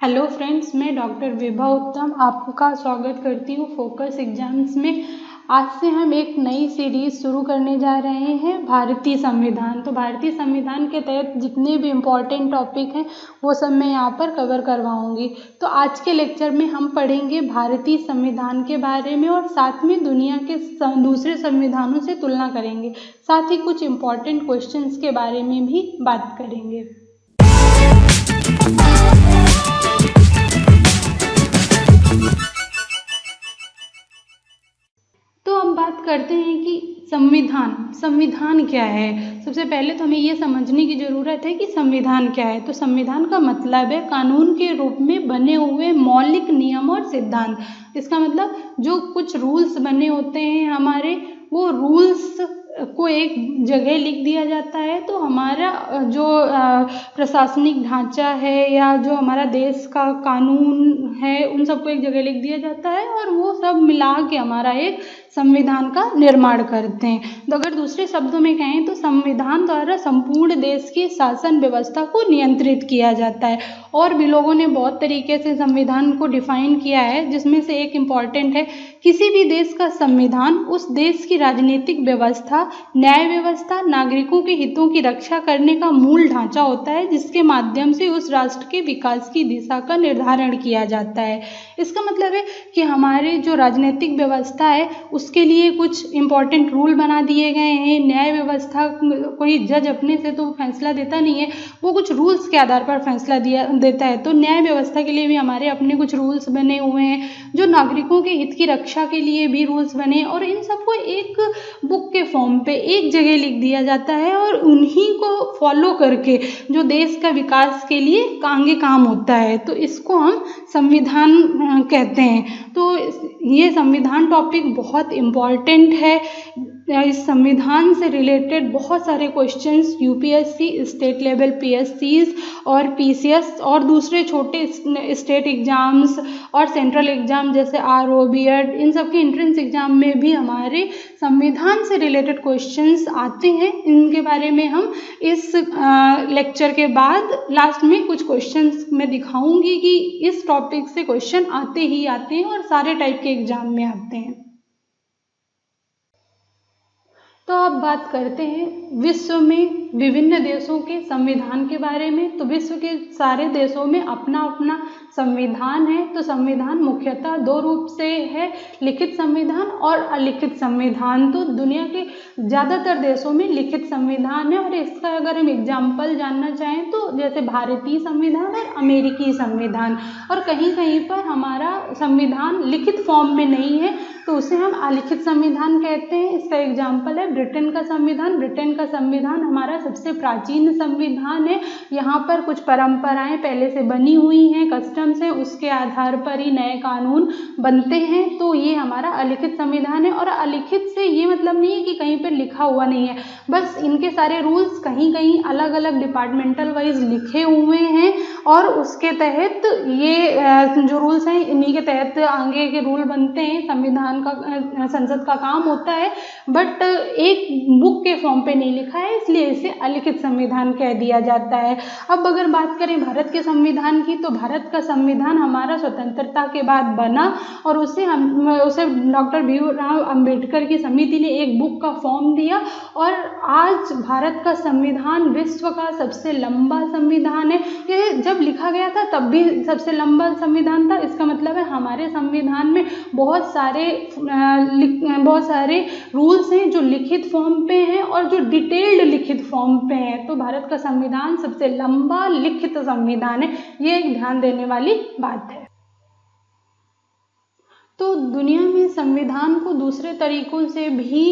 Hello friends, मैं doctor Vibha उत्तम आपका स्वागत करती हूँ फोकस एग्जाम्स में। आज से हम एक नई सीरीज़ शुरू करने जा रहे हैं, भारतीय संविधान। तो भारतीय संविधान के तहत जितने भी इम्पोर्टेंट टॉपिक हैं वो सब मैं यहाँ पर कवर करवाऊँगी। तो आज के लेक्चर में हम पढ़ेंगे भारतीय संविधान के बारे में और साथ में दुनिया के दूसरे संविधानों से तुलना करेंगे। साथ ही कुछ इम्पोर्टेंट क्वेश्चंस के बारे में भी बात करेंगे। तो हम बात करते हैं कि संविधान क्या है। सबसे पहले तो हमें ये समझने की ज़रूरत है कि संविधान क्या है। तो संविधान का मतलब है कानून के रूप में बने हुए मौलिक नियम और सिद्धांत। इसका मतलब जो कुछ रूल्स बने होते हैं हमारे, वो रूल्स को एक जगह लिख दिया जाता है। तो हमारा जो प्रशासनिक ढांचा है या जो हमारा देश का कानून है, उन सबको एक जगह लिख दिया जाता है और वो सब मिला के हमारा एक संविधान का निर्माण करते हैं। तो अगर दूसरे शब्दों में कहें तो संविधान द्वारा संपूर्ण देश की शासन व्यवस्था को नियंत्रित किया जाता है। और भी लोगों ने बहुत तरीके से संविधान को डिफाइन किया है, जिसमें से एक इम्पॉर्टेंट है, किसी भी देश का संविधान उस देश की राजनीतिक व्यवस्था, न्याय व्यवस्था, नागरिकों के हितों की रक्षा करने का मूल ढांचा होता है, जिसके माध्यम से उस राष्ट्र के विकास की दिशा का निर्धारण किया जाता है। इसका मतलब है कि हमारे जो राजनीतिक व्यवस्था है उसके लिए कुछ इम्पोर्टेंट रूल बना दिए गए हैं। न्याय व्यवस्था, कोई जज अपने से तो फैसला देता नहीं है, वो कुछ रूल्स के आधार पर फैसला देता है। तो न्याय व्यवस्था के लिए भी हमारे अपने कुछ रूल्स बने हुए हैं। जो नागरिकों के हित की रक्षा के लिए भी रूल्स बने, और इन सबको एक बुक के फॉर्म पे एक जगह लिख दिया जाता है और उन्हीं को फॉलो करके जो देश का विकास के लिए आगे काम होता है। तो इसको हम संविधान कहते हैं। तो ये संविधान टॉपिक बहुत इम्पॉर्टेंट है। इस संविधान से रिलेटेड बहुत सारे क्वेश्चंस यूपीएससी, स्टेट लेवल पीएससीज और पीसीएस और दूसरे छोटे स्टेट एग्जाम्स और सेंट्रल एग्जाम जैसे आरओ, बीएड, इन सब के एंट्रेंस एग्जाम में भी हमारे संविधान से रिलेटेड क्वेश्चंस आते हैं। इनके बारे में हम इस लेक्चर के बाद लास्ट में कुछ क्वेश्चंस मैं दिखाऊंगी कि इस टॉपिक से क्वेश्चन आते ही आते हैं और सारे टाइप के एग्जाम में आते हैं। तो अब बात करते हैं विश्व में विभिन्न देशों के संविधान के बारे में। तो विश्व के सारे देशों में अपना अपना संविधान है। तो संविधान मुख्यतः दो रूप से है, लिखित संविधान और अलिखित संविधान। तो दुनिया के ज़्यादातर देशों में लिखित संविधान है। और इसका अगर हम एग्जाम्पल जानना चाहें तो जैसे भारतीय संविधान और अमेरिकी संविधान। और कहीं कहीं पर हमारा संविधान लिखित फॉर्म में नहीं है तो उसे हम अलिखित संविधान कहते हैं। इसका एग्जाम्पल है ब्रिटेन का संविधान। ब्रिटेन का संविधान हमारा सबसे प्राचीन संविधान है। यहाँ पर कुछ परंपराएं पहले से बनी हुई हैं, कस्टम्स हैं, उसके आधार पर ही नए कानून बनते हैं। तो ये हमारा अलिखित संविधान है। और अलिखित से ये मतलब नहीं है कि कहीं पर लिखा हुआ नहीं है, बस इनके सारे रूल्स कहीं कहीं अलग अलग डिपार्टमेंटल वाइज लिखे हुए हैं और उसके तहत ये जो रूल्स हैं इन्हीं के तहत आगे के रूल बनते हैं। संविधान का, संसद का काम होता है, बट एक बुक के फॉर्म पे नहीं लिखा है, इसलिए इसे अलिखित संविधान कह दिया जाता है। अब अगर बात करें भारत के संविधान की, तो भारत का संविधान हमारा स्वतंत्रता के बाद बना और उसे डॉक्टर भीमराव अंबेडकर की समिति ने एक बुक का फॉर्म दिया। और आज भारत का संविधान विश्व का सबसे लंबा संविधान है। ये जब लिखा गया था तब भी सबसे लंबा संविधान था। इसका मतलब है हमारे संविधान में बहुत सारे रूल्स हैं जो लिखित फॉर्म पे हैं और जो डिटेल्ड लिखित फॉर्म पे हैं। तो भारत का संविधान सबसे लंबा लिखित संविधान है, ये एक ध्यान देने वाली बात है। तो दुनिया में संविधान को दूसरे तरीकों से भी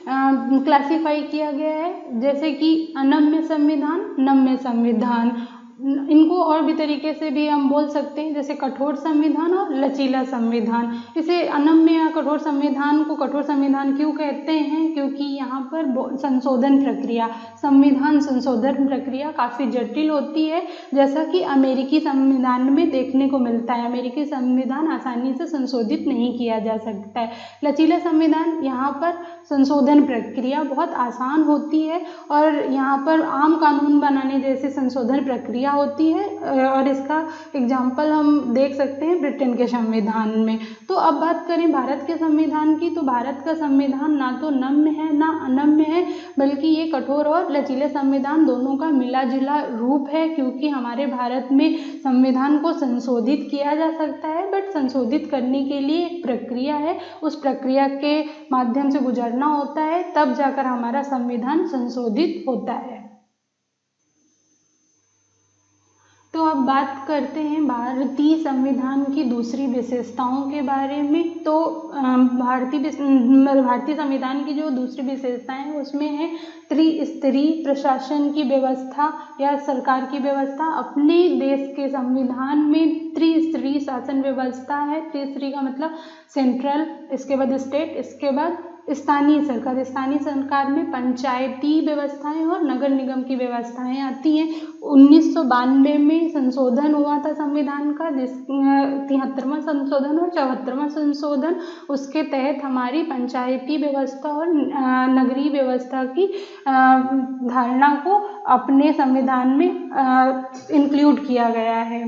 क्लासिफाई किया गया है, जैसे कि अनम्य संविधान, नम्य संविधान। इनको और भी तरीके से भी हम बोल सकते हैं, जैसे कठोर संविधान और लचीला संविधान। इसे अनम्य या कठोर संविधान को कठोर संविधान क्यों कहते हैं? क्योंकि यहाँ पर संशोधन प्रक्रिया, संविधान संशोधन प्रक्रिया काफ़ी जटिल होती है, जैसा कि अमेरिकी संविधान में देखने को मिलता है। अमेरिकी संविधान आसानी से संशोधित नहीं किया जा सकता है। लचीला संविधान, यहाँ पर संशोधन प्रक्रिया बहुत आसान होती है और यहाँ पर आम कानून बनाने जैसे संशोधन प्रक्रिया प्रक्रिया होती है और इसका एग्जाम्पल हम देख सकते हैं ब्रिटेन के संविधान में। तो अब बात करें भारत के संविधान की, तो भारत का संविधान ना तो नम्य है ना अनम्य है, बल्कि ये कठोर और लचीले संविधान दोनों का मिला जुला रूप है, क्योंकि हमारे भारत में संविधान को संशोधित किया जा सकता है, बट संशोधित करने के लिए एक प्रक्रिया है, उस प्रक्रिया के माध्यम से गुजरना होता है, तब जाकर हमारा संविधान संशोधित होता है। तो अब बात करते हैं भारतीय संविधान की दूसरी विशेषताओं के बारे में। तो भारतीय संविधान की जो दूसरी विशेषताएं हैं उसमें है त्रिस्तरीय प्रशासन की व्यवस्था या सरकार की व्यवस्था। अपने देश के संविधान में त्रिस्तरीय शासन व्यवस्था है। त्रिस्तरीय का मतलब सेंट्रल, इसके बाद स्टेट, इसके बाद स्थानीय सरकार। स्थानीय सरकार में पंचायती व्यवस्थाएं और नगर निगम की व्यवस्थाएं आती हैं। 1992 में संशोधन हुआ था संविधान का, 73वां संशोधन और 74वां संशोधन। उसके तहत हमारी पंचायती व्यवस्था और नगरीय व्यवस्था की धारणा को अपने संविधान में इंक्लूड किया गया है।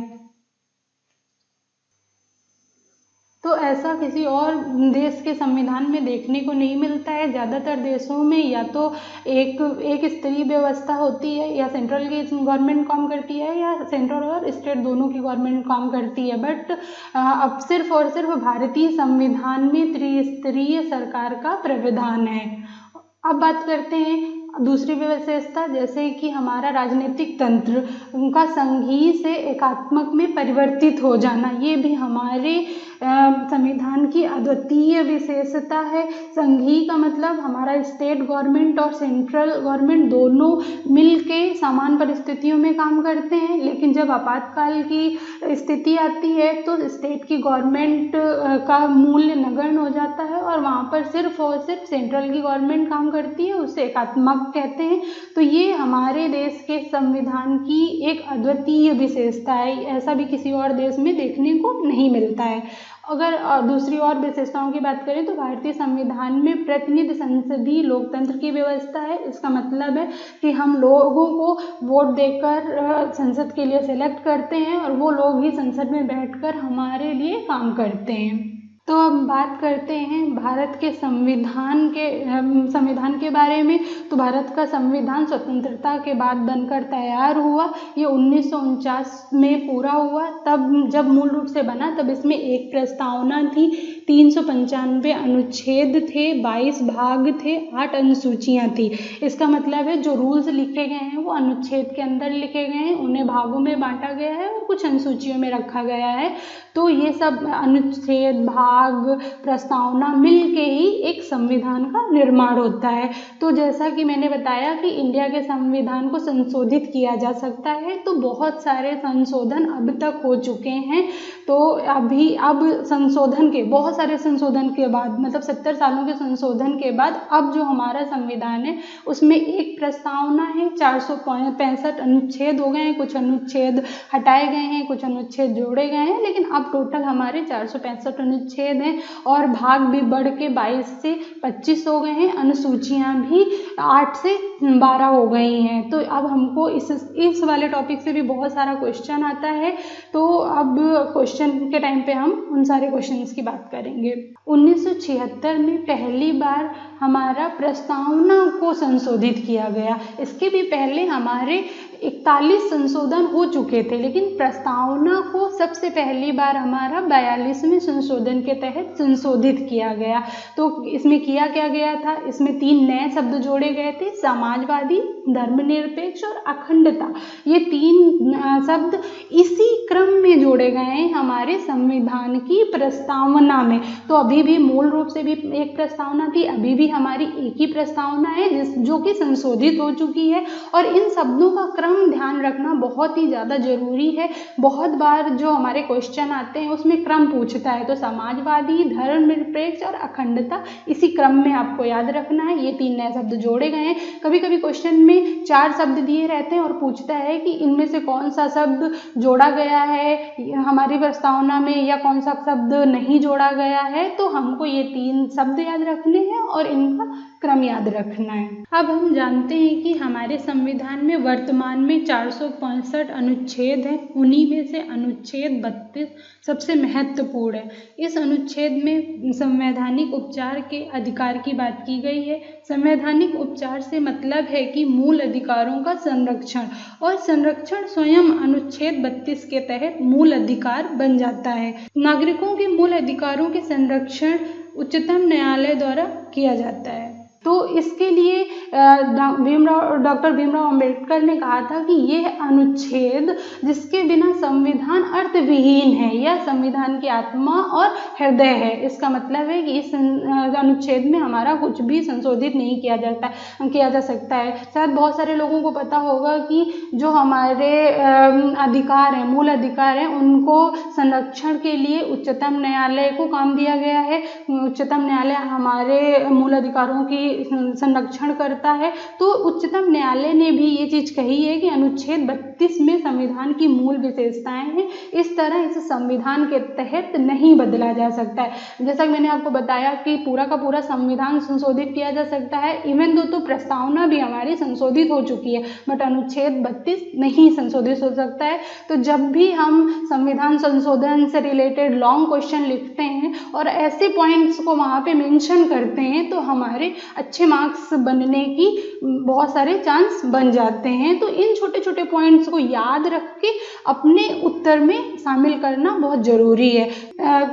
तो ऐसा किसी और देश के संविधान में देखने को नहीं मिलता है। ज़्यादातर देशों में या तो एक स्तरीय व्यवस्था होती है, या सेंट्रल की गवर्नमेंट काम करती है, या सेंट्रल और स्टेट दोनों की गवर्नमेंट काम करती है। बट अब सिर्फ और सिर्फ भारतीय संविधान में त्रिस्तरीय सरकार का प्रावधान है। अब बात करते हैं दूसरी विशेषता, जैसे कि हमारा राजनीतिक तंत्र उनका संघीय से एकात्मक में परिवर्तित हो जाना, ये भी हमारे संविधान की अद्वितीय विशेषता है। संघीय का मतलब हमारा स्टेट गवर्नमेंट और सेंट्रल गवर्नमेंट दोनों मिलके समान परिस्थितियों में काम करते हैं, लेकिन जब आपातकाल की स्थिति आती है तो स्टेट की गवर्नमेंट का मूल्य नगण्य हो जाता है और वहाँ पर सिर्फ और सिर्फ सेंट्रल की गवर्नमेंट काम करती है, उसे एकात्मक कहते हैं। तो ये हमारे देश के संविधान की एक अद्वितीय विशेषता है, ऐसा भी किसी और देश में देखने को नहीं मिलता है। अगर दूसरी और विशेषताओं की बात करें तो भारतीय संविधान में प्रतिनिधि संसदीय लोकतंत्र की व्यवस्था है। इसका मतलब है कि हम लोगों को वोट देकर संसद के लिए सेलेक्ट करते हैं और वो लोग ही संसद में बैठकर हमारे लिए काम करते हैं। तो अब बात करते हैं भारत के संविधान के बारे में। तो भारत का संविधान स्वतंत्रता के बाद बनकर तैयार हुआ। ये 1949 में पूरा हुआ। तब जब मूल रूप से बना तब इसमें एक प्रस्तावना थी, 395 अनुच्छेद थे, 22 भाग थे, 8 अनुसूचियाँ थी। इसका मतलब है जो रूल्स लिखे गए हैं वो अनुच्छेद के अंदर लिखे गए हैं, उन्हें भागों में बांटा गया है और कुछ अनुसूचियों में रखा गया है। तो ये सब अनुच्छेद, भाग, प्रस्तावना मिल के ही एक संविधान का निर्माण होता है। तो जैसा कि मैंने बताया कि इंडिया के संविधान को संशोधित किया जा सकता है, तो बहुत सारे संशोधन अब तक हो चुके हैं। तो अब संशोधन के बहुत सारे संशोधन के बाद, मतलब 70 सालों के संशोधन के बाद अब जो हमारा संविधान है उसमें एक प्रस्तावना है, 465 अनुच्छेद हो गए हैं, कुछ अनुच्छेद हटाए गए हैं, कुछ अनुच्छेद जोड़े गए हैं, लेकिन अब टोटल हमारे 465 अनुच्छेद हैं और भाग भी बढ़ के 22 से 25 हो गए हैं, अनुसूचियाँ भी 8 से 12 हो गई हैं। तो अब हमको इस वाले टॉपिक से भी बहुत सारा क्वेश्चन आता है, तो अब क्वेश्चन के टाइम पे हम उन सारे क्वेश्चंस की बात करेंगे। 1976 में पहली बार हमारा प्रस्तावना को संशोधित किया गया। इसके भी पहले हमारे 41 संशोधन हो चुके थे, लेकिन प्रस्तावना को सबसे पहली बार हमारा 42वें संशोधन के तहत संशोधित किया गया। तो इसमें किया क्या गया था, इसमें 3 नए शब्द जोड़े गए थे, समाजवादी, धर्मनिरपेक्ष और अखंडता। ये 3 शब्द इसी क्रम में जोड़े गए हैं हमारे संविधान की प्रस्तावना में। तो अभी भी मूल रूप से भी एक प्रस्तावना थी, अभी भी हमारी एक ही प्रस्तावना है जो कि संशोधित हो चुकी है। और इन शब्दों का क्रम ध्यान रखना बहुत ही ज़्यादा जरूरी है। बहुत बार जो हमारे क्वेश्चन आते हैं उसमें क्रम पूछता है, तो समाजवादी, धर्मनिरपेक्ष और अखंडता इसी क्रम में आपको याद रखना है। ये 3 नए शब्द जोड़े गए हैं। कभी कभी क्वेश्चन में 4 शब्द दिए रहते हैं और पूछता है कि इनमें से कौन सा शब्द जोड़ा गया है हमारी प्रस्तावना में या कौन सा शब्द नहीं जोड़ा गया है। तो हमको ये 3 शब्द याद रखने हैं और इनका क्रम याद रखना है। अब हम जानते हैं कि हमारे संविधान में वर्तमान में 465 अनुच्छेद हैं। उन्हीं में से अनुच्छेद 32 सबसे महत्वपूर्ण है। इस अनुच्छेद में संवैधानिक उपचार के अधिकार की बात की गई है। संवैधानिक उपचार से मतलब है कि मूल अधिकारों का संरक्षण, और संरक्षण स्वयं अनुच्छेद 32 के तहत मूल अधिकार बन जाता है। नागरिकों के मूल अधिकारों के संरक्षण उच्चतम न्यायालय द्वारा किया जाता है। तो इसके लिए डॉक्टर भीमराव अंबेडकर ने कहा था कि यह अनुच्छेद जिसके बिना संविधान अर्थविहीन है, यह संविधान की आत्मा और हृदय है। इसका मतलब है कि इस अनुच्छेद में हमारा कुछ भी संशोधित नहीं किया जा सकता है। शायद बहुत सारे लोगों को पता होगा कि जो हमारे अधिकार हैं, मूल अधिकार हैं, उनको संरक्षण के लिए उच्चतम न्यायालय को काम दिया गया है। उच्चतम न्यायालय हमारे मूल अधिकारों की संरक्षण करता है। तो उच्चतम न्यायालय ने भी ये चीज कही है कि अनुच्छेद 32 में संविधान की मूल विशेषताएं हैं, इस तरह इसे संविधान के तहत नहीं बदला जा सकता है। जैसा कि मैंने आपको बताया कि पूरा का पूरा संविधान संशोधित किया जा सकता है, इवन दो तो प्रस्तावना भी हमारी संशोधित हो चुकी है, बट अनुच्छेद 32 नहीं संशोधित हो सकता है। तो जब भी हम संविधान संशोधन से रिलेटेड लॉन्ग क्वेश्चन लिखते हैं और ऐसे पॉइंट्स को वहाँ पे मेंशन करते हैं तो हमारे अच्छे मार्क्स बनने की बहुत सारे चांस बन जाते हैं। तो इन छोटे छोटे पॉइंट्स को याद रख के अपने उत्तर में शामिल करना बहुत ज़रूरी है।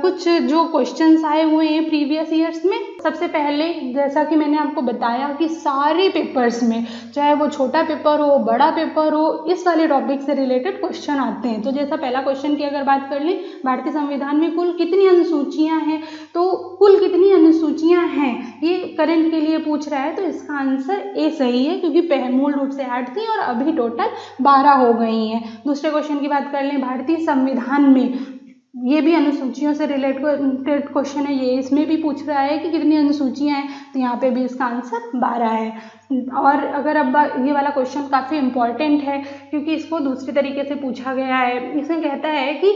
कुछ जो क्वेश्चंस आए हुए हैं प्रीवियस ईयर्स में, सबसे पहले जैसा कि मैंने आपको बताया कि सारे पेपर्स में, चाहे वो छोटा पेपर हो बड़ा पेपर हो, इस वाले टॉपिक से रिलेटेड क्वेश्चन आते हैं। तो जैसा पहला क्वेश्चन की अगर बात कर लें, भारतीय संविधान में कुल कितनी अनुसूचियां हैं, तो कुल कितनी अनुसूचियां हैं ये करंट के लिए पूछ रहा है। तो इसका आंसर ए सही है, क्योंकि मूल रूप से 8 थी और अभी टोटल 12 हो गई हैं। दूसरे क्वेश्चन की बात कर लें, भारतीय संविधान में, ये भी अनुसूचियों से रिलेटेड क्वेश्चन है, ये इसमें भी पूछ रहा है कि कितनी अनुसूचियां हैं, तो यहाँ पे भी इसका आंसर 12 है। और अगर अब ये वाला क्वेश्चन काफ़ी इम्पॉर्टेंट है क्योंकि इसको दूसरी तरीके से पूछा गया है। इसमें कहता है कि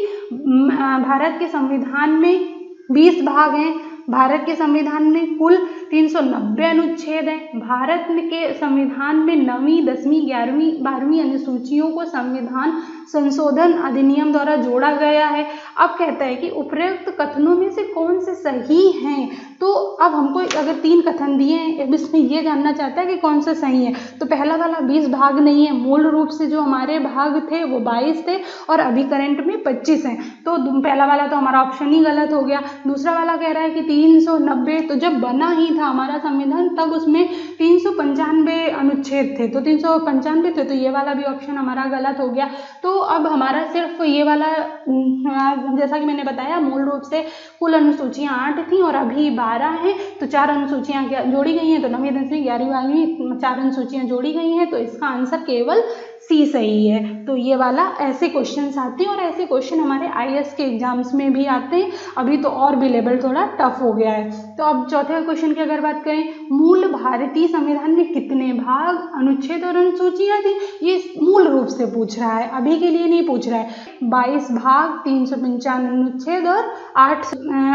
भारत के संविधान में 20 भाग हैं, भारत के संविधान में कुल 390 अनुच्छेद हैं। भारत के संविधान में 9वीं, 10वीं, 11वीं, 12वीं अनुसूचियों को संविधान संशोधन अधिनियम द्वारा जोड़ा गया है। अब कहता है कि उपरोक्त कथनों में से कौन से सही हैं। तो अब हमको अगर 3 कथन दिए हैं, अब इसमें ये जानना चाहता है कि कौन से सही है। तो पहला वाला 20 भाग नहीं है, मूल रूप से जो हमारे भाग थे वो 22 थे और अभी करंट में 25 हैं। तो पहला वाला तो हमारा ऑप्शन ही गलत हो गया। दूसरा वाला कह रहा है कि 390, तो जब बना ही था हमारा संविधान तब उसमें 395 अनुच्छेद थे, तो 395 थे, तो ये वाला भी ऑप्शन हमारा गलत हो गया। तो अब हमारा सिर्फ ये वाला, जैसा कि मैंने बताया, मूल रूप से कुल अनुसूचियां 8 थी और अभी 12 हैं, तो 4 अनुसूचियां जोड़ी गई हैं, तो 9वीं, 10वीं, 11वीं, 12वीं 4 अनुसूचियां जोड़ी गई हैं, तो इसका आंसर केवल सी सही है। तो ये वाला ऐसे क्वेश्चंस आते हैं और ऐसे क्वेश्चन हमारे आईएएस के एग्जाम्स में भी आते हैं। अभी तो और भी लेवल थोड़ा टफ हो गया है। तो अब चौथे क्वेश्चन की अगर बात करें, मूल भारतीय संविधान में कितने भाग, अनुच्छेद और अनुसूचियां थी, ये मूल रूप से पूछ रहा है, अभी के लिए नहीं पूछ रहा है। 22 भाग, 395 अनुच्छेद और 8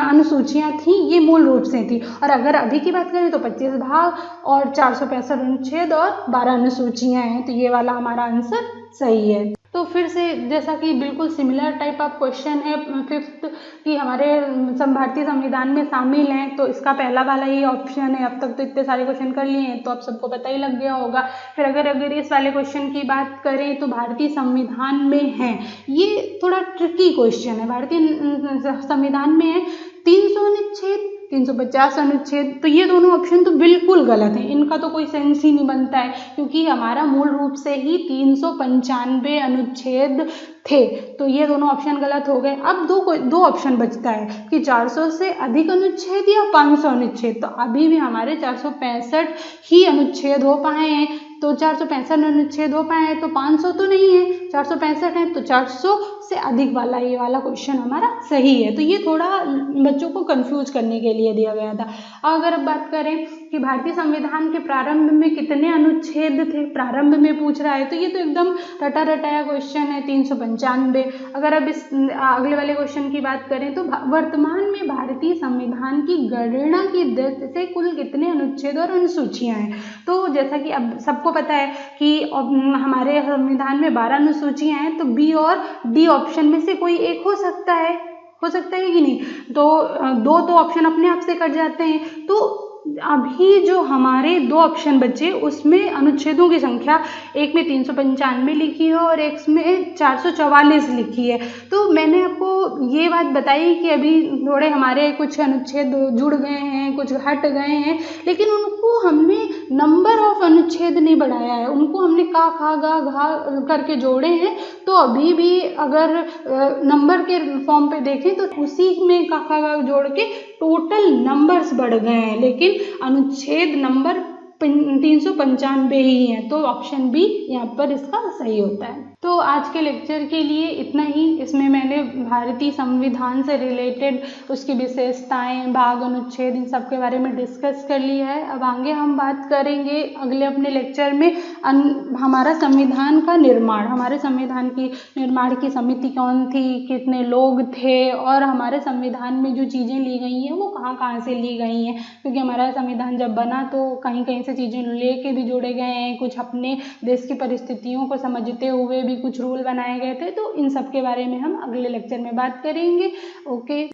अनुसूचियां थी, ये मूल रूप से थी। और अगर अभी की बात करें तो 25 भाग और 465 अनुच्छेद और 12 अनुसूचियां हैं, तो ये वाला हमारा आंसर सही है। तो फिर से जैसा कि बिल्कुल सिमिलर टाइप ऑफ क्वेश्चन है 5th कि हमारे भारतीय संविधान में शामिल हैं, तो इसका पहला वाला ही ऑप्शन है। अब तक तो इतने सारे क्वेश्चन कर लिए हैं तो अब सबको पता ही लग गया होगा। फिर अगर इस वाले क्वेश्चन की बात करें तो भारतीय संविधान में है, ये थोड़ा ट्रिकी क्वेश्चन है। भारतीय संविधान में है 300 अनुच्छेद, 350 अनुच्छेद, तो ये दोनों ऑप्शन तो बिल्कुल गलत हैं, इनका तो कोई सेंस ही नहीं बनता है, क्योंकि हमारा मूल रूप से ही 395 अनुच्छेद थे, तो ये दोनों ऑप्शन गलत हो गए। अब दो ऑप्शन बचता है कि 400 से अधिक अनुच्छेद या 500 अनुच्छेद, तो अभी भी हमारे 465 ही अनुच्छेद हो पाए हैं, तो 465 अनुच्छेद हो पाए हैं, तो 500 तो नहीं है, 465 है, तो 400 उससे अधिक वाला ये वाला क्वेश्चन हमारा सही है। तो ये थोड़ा बच्चों को कंफ्यूज करने के लिए दिया गया था। अगर अब बात करें कि भारतीय संविधान के प्रारंभ में कितने अनुच्छेद थे, प्रारंभ में पूछ रहा है, तो ये तो एकदम रटा रटाया क्वेश्चन है, 395। अगर अब इस अगले वाले क्वेश्चन की बात करें तो वर्तमान में भारतीय संविधान की गणना की दृष्टि से कुल कितने अनुच्छेद और अनुसूचियां हैं। तो जैसा कि अब सबको पता है कि हमारे संविधान में 12 अनुसूचियां हैं, तो बी और डी ऑप्शन में से कोई एक हो सकता है कि नहीं। तो दो तो ऑप्शन अपने आप से कट जाते हैं। तो अभी जो हमारे दो ऑप्शन बचे उसमें अनुच्छेदों की संख्या एक में 395 लिखी है और एक में 444 लिखी है। तो मैंने आपको ये बात बताई कि अभी थोड़े हमारे कुछ अनुच्छेद जुड़ गए हैं, कुछ हट गए हैं, लेकिन उनको हमने नंबर ऑफ अनुच्छेद नहीं बढ़ाया है, उनको हमने का खा गा घा करके जोड़े हैं। तो अभी भी अगर नंबर के फॉर्म पे देखें तो उसी में का खा गा जोड़ के टोटल नंबर्स बढ़ गए हैं, लेकिन अनुच्छेद नंबर 395 ही है। तो ऑप्शन बी यहाँ पर इसका सही होता है। तो आज के लेक्चर के लिए इतना ही। इसमें मैंने भारतीय संविधान से रिलेटेड उसकी विशेषताएं, भाग, अनुच्छेद, इन सब के बारे में डिस्कस कर लिया है। अब आगे हम बात करेंगे अगले अपने लेक्चर में हमारा संविधान का निर्माण, हमारे संविधान की निर्माण की समिति कौन थी, कितने लोग थे, और हमारे संविधान में जो चीज़ें ली गई हैं वो कहाँ कहाँ से ली गई हैं। क्योंकि हमारा संविधान जब बना तो कहीं कहीं से चीज़ें लेके भी जोड़े गए हैं, कुछ अपने देश की परिस्थितियों को समझते हुए भी कुछ रूल बनाए गए थे। तो इन सब के बारे में हम अगले लेक्चर में बात करेंगे। ओके।